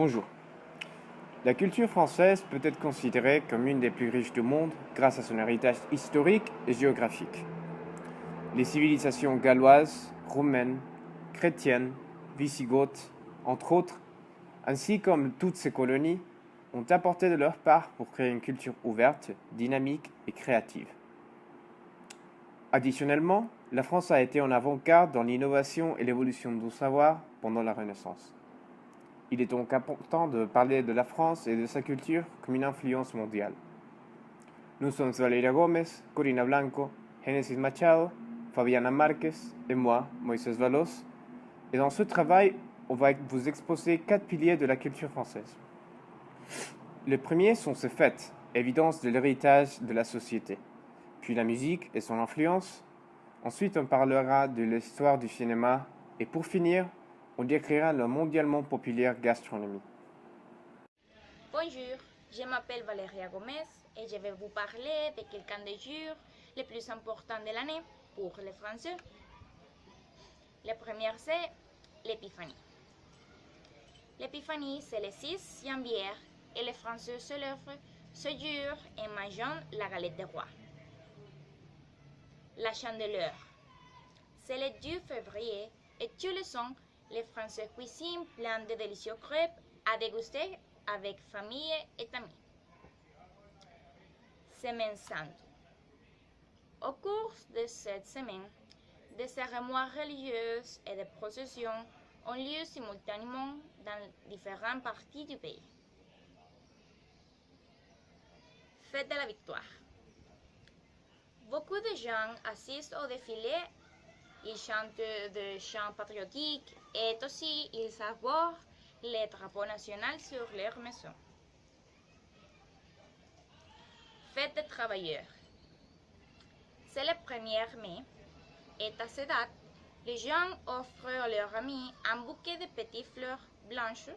Bonjour. La culture française peut être considérée comme une des plus riches du monde grâce à son héritage historique et géographique. Les civilisations galloises, romaines, chrétiennes, wisigothes, entre autres, ainsi comme toutes ces colonies, ont apporté de leur part pour créer une culture ouverte, dynamique et créative. Additionnellement, la France a été en avant-garde dans l'innovation et l'évolution du savoir pendant la Renaissance. Il est donc important de parler de la France et de sa culture comme une influence mondiale. Nous sommes Valeria Gomez, Corina Blanco, Genesis Machado, Fabiana Marquez et moi, Moïse Valos. Et dans ce travail, on va vous exposer 4 piliers de la culture française. Les premiers sont ses fêtes, évidence de l'héritage de la société. Puis la musique et son influence. Ensuite, on parlera de l'histoire du cinéma. Et pour finir, on décrira la mondialement populaire gastronomie. Bonjour, je m'appelle Valeria Gomez et je vais vous parler de quelqu'un des jours les plus importants de l'année pour les Français. Le premier, c'est l'Épiphanie. L'Épiphanie, c'est le 6 janvier et les Français célèbrent ce jour en mangeant la galette des rois. La Chandeleur, c'est le 2 février et tous les ans, les Français cuisinent plein de délicieux crêpes à déguster avec famille et amis. Semaine Sainte. Au cours de cette semaine, des cérémonies religieuses et des processions ont lieu simultanément dans différentes parties du pays. Fête de la Victoire. Beaucoup de gens assistent au défilé. Ils chantent des chants patriotiques et aussi ils savourent les drapeaux nationaux sur leur maison. Fête des travailleurs. C'est le 1er mai et à cette date, les gens offrent à leurs amis un bouquet de petites fleurs blanches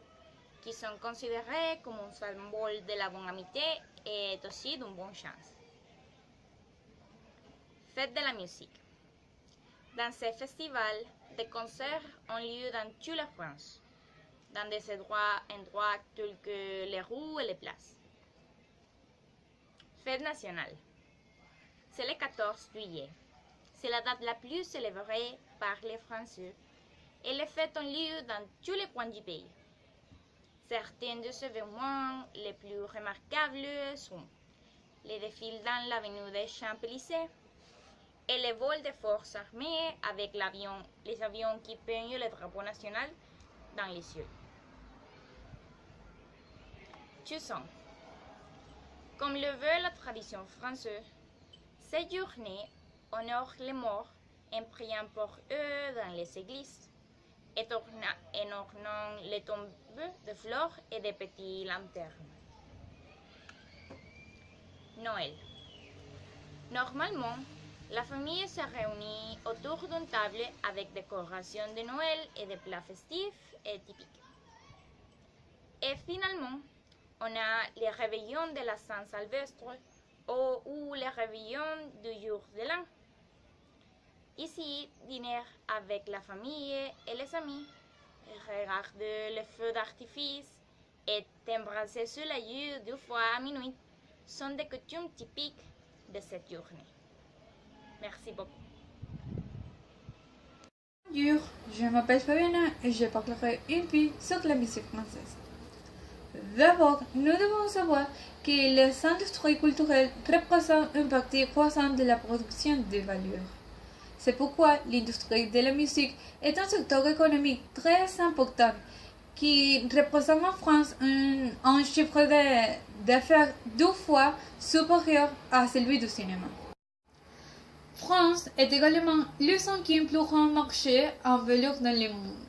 qui sont considérées comme un symbole de la bonne amitié et aussi d'une bonne chance. Fête de la musique. Dans ces festivals, des concerts ont lieu dans toute la France, dans des endroits tels que les rues et les places. Fête nationale. C'est le 14 juillet. C'est la date la plus célébrée par les Français et les fêtes ont lieu dans tous les coins du pays. Certains de ces événements les plus remarquables sont les défilés dans l'avenue des Champs-Élysées, et les vols des forces armées avec les avions qui peignent le drapeau national dans les cieux. Toussaint. Comme le veut la tradition française, cette journée honore les morts en priant pour eux dans les églises et en ornant les tombeaux de fleurs et de petits lanternes. Noël. Normalement, la famille se réunit autour d'une table avec décorations de Noël et des plats festifs et typiques. Et finalement, on a les réveillons de la Saint-Sylvestre ou les réveillons du jour de l'an. Ici, dîner avec la famille et les amis, regarder les feux d'artifice et embrasser sur la joue 2 fois à minuit sont des coutumes typiques de cette journée. Merci beaucoup. Bonjour, je m'appelle Fabiana et je parlerai un peu sur la musique française. D'abord, nous devons savoir que les industries culturelles représentent une partie croissante de la production de valeur. C'est pourquoi l'industrie de la musique est un secteur économique très important qui représente en France un chiffre d'affaires 2 fois supérieur à celui du cinéma. France est également le 5e plus grand marché en valeur dans le monde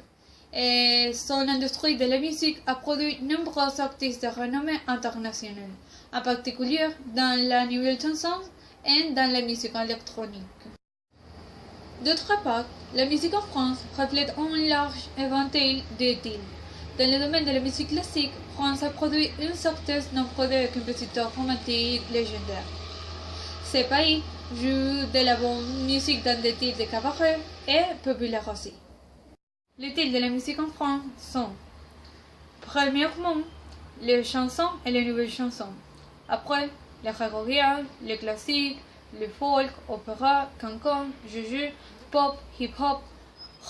et son industrie de la musique a produit nombreux artistes de renommée internationale, en particulier dans la nouvelle chanson et dans la musique électronique. D'autre part, la musique en France reflète un large éventail de styles. Dans le domaine de la musique classique, France a produit un certain nombre de compositeurs romantiques légendaires. Ce pays joue de la bonne musique dans des styles de cabaret et populaire aussi. Les styles de la musique en France sont Premièrement, les chansons et les nouvelles chansons. Après, les grégoriens, les classiques, le folk, opéra, cancan, juju, pop, hip-hop,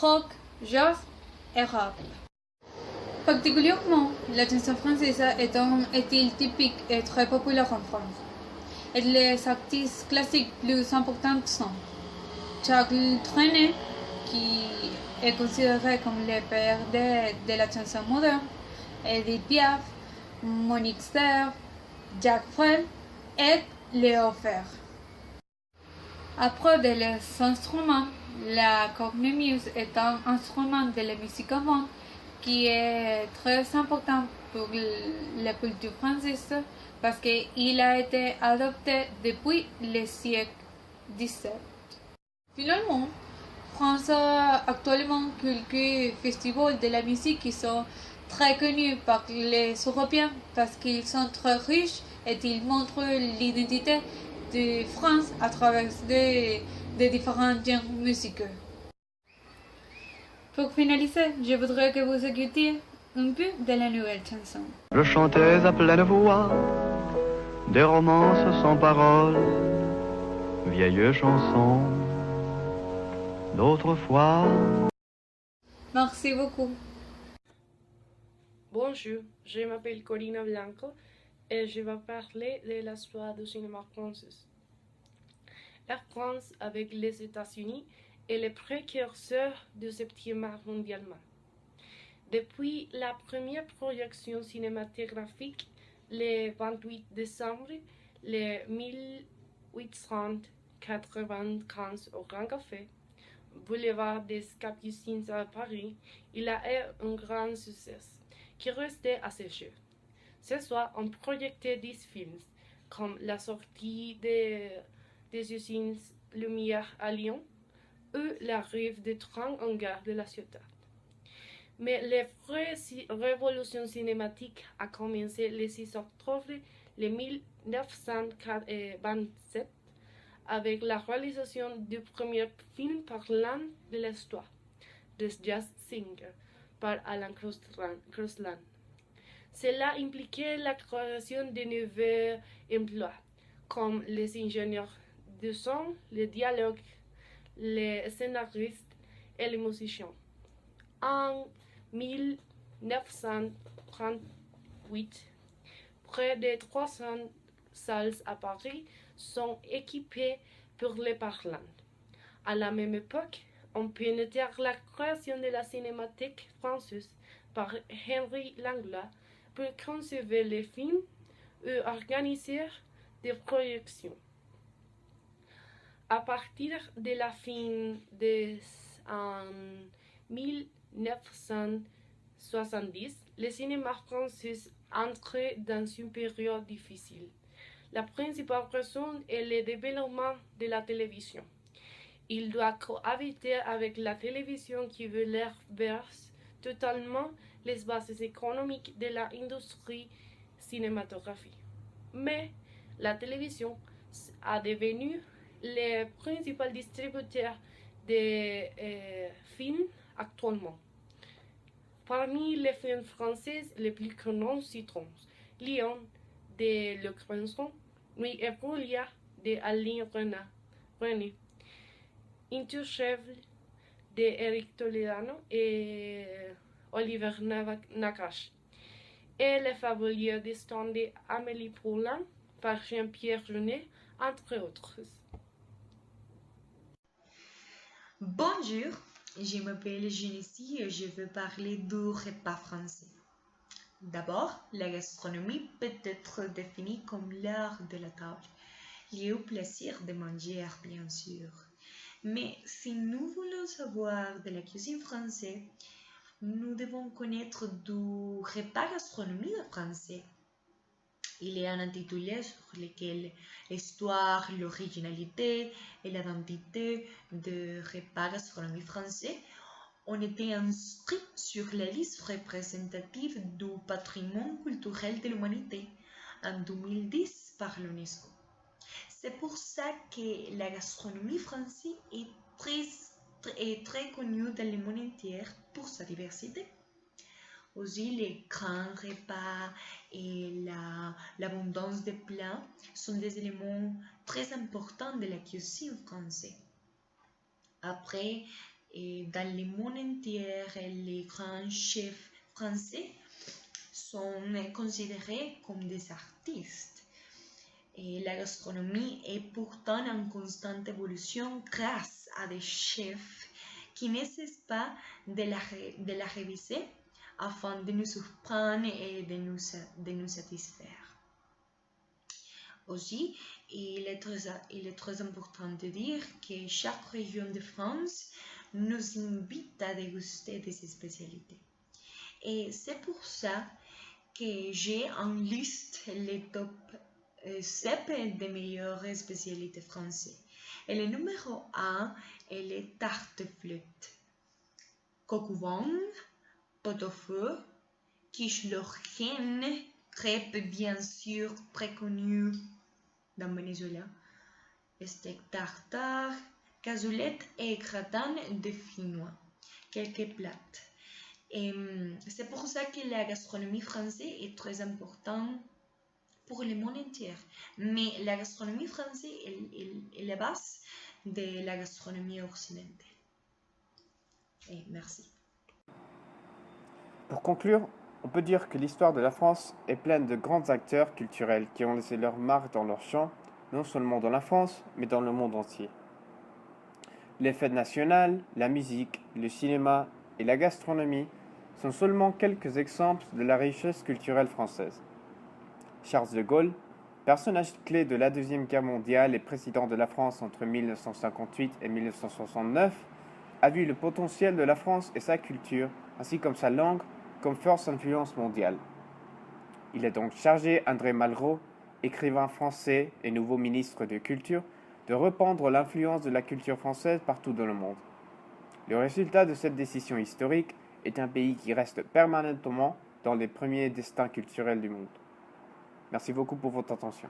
rock, jazz et rap. Particulièrement, la chanson française est un style typique et très populaire en France. Et les artistes classiques plus importants sont Charles Trenet, qui est considéré comme le père de la chanson moderne, Edith Piaf, Monique Ster, Jacques Brel et Léo Fer. Après les instruments, la cornemuse est un instrument de la musique avant qui est très important pour la culture française parce qu'il a été adopté depuis le siècle XVII. Finalement, France a actuellement quelques festivals de la musique qui sont très connus par les Européens parce qu'ils sont très riches et ils montrent l'identité de France à travers des différents genres musicaux. Pour finaliser, je voudrais que vous écoutiez un peu de la nouvelle chanson. Je chantais à pleine voix des romances sans paroles, vieilles chansons d'autrefois. Merci beaucoup. Bonjour, je m'appelle Corina Blanco et je vais parler de l'histoire du cinéma français. La France, avec les États-Unis, est le précurseur du 7e art mondialement. Depuis la première projection cinématographique, le 28 décembre 1895 au Grand Café, boulevard des Capucines à Paris, il a eu un grand succès qui restait à ce jour. Ce soir, on projetait 10 films, comme la sortie des usines Lumière à Lyon ou l'arrivée des trains en gare de la Ciotat. Mais la vraie révolution cinématique a commencé le 6 octobre 1927 avec la réalisation du premier film parlant de l'histoire de Jazz Singer par Alan Crosland. Cela impliquait la création de nouveaux emplois, comme les ingénieurs de son, les dialogues, les scénaristes et les musiciens. En 1938, près de 300 salles à Paris sont équipées pour les parlants. À la même époque, on peut noter la création de la cinémathèque française par Henri Langlois pour concevoir les films ou organiser des projections. À partir de la fin des années 1970, le cinéma français entre dans une période difficile. La principale raison est le développement de la télévision. Il doit cohabiter avec la télévision qui bouleverse totalement les bases économiques de l'industrie cinématographique. Mais la télévision a devenu le principal distributeur de films actuellement. Parmi les films français les plus connus citons Lion de Luc Besson, Nuit et Julia de Aline René, Intouchable de Eric Toledano et Oliver Nakache, et Les Fabuleux destins d'Amélie Poulain par Jean-Pierre Jeunet, entre autres. Bonjour, je m'appelle Genesis et je veux parler du repas français. D'abord, la gastronomie peut être définie comme l'art de la table, lié au plaisir de manger, bien sûr. Mais si nous voulons savoir de la cuisine française, nous devons connaître du repas gastronomique français. Il y a un intitulé sur lequel l'histoire, l'originalité et l'identité du repas gastronomique français ont été inscrits sur la liste représentative du patrimoine culturel de l'humanité en 2010 par l'UNESCO. C'est pour ça que la gastronomie française est très connue dans le monde entier pour sa diversité. Aussi, les grands repas et l'abondance de plats sont des éléments très importants de la cuisine française. Après, dans le monde entier, les grands chefs français sont considérés comme des artistes. Et la gastronomie est pourtant en constante évolution grâce à des chefs qui ne cessent pas de la réviser afin de nous surprendre et de nous satisfaire. Aussi, il est très important de dire que chaque région de France nous invite à déguster de ses spécialités. Et c'est pour ça que j'ai en liste les top 7 des meilleures spécialités françaises. Et le numéro 1 est les tartes flûtes. Coq au vin, pot-au-feu, quiche lorraine, crêpes bien sûr très connues dans Venezuela, steak tartare, cassoulet et gratin de finois. Quelques plats. Et c'est pour ça que la gastronomie française est très importante pour le monde entier. Mais la gastronomie française est la base de la gastronomie occidentale. Et merci. Pour conclure, on peut dire que l'histoire de la France est pleine de grands acteurs culturels qui ont laissé leur marque dans leur champ, non seulement dans la France, mais dans le monde entier. Les fêtes nationales, la musique, le cinéma et la gastronomie sont seulement quelques exemples de la richesse culturelle française. Charles de Gaulle, personnage clé de la Deuxième Guerre mondiale et président de la France entre 1958 et 1969, a vu le potentiel de la France et sa culture, ainsi comme sa langue, comme force d'influence mondiale. Il a donc chargé André Malraux, écrivain français et nouveau ministre de Culture, de répandre l'influence de la culture française partout dans le monde. Le résultat de cette décision historique est un pays qui reste permanentement dans les premiers destins culturels du monde. Merci beaucoup pour votre attention.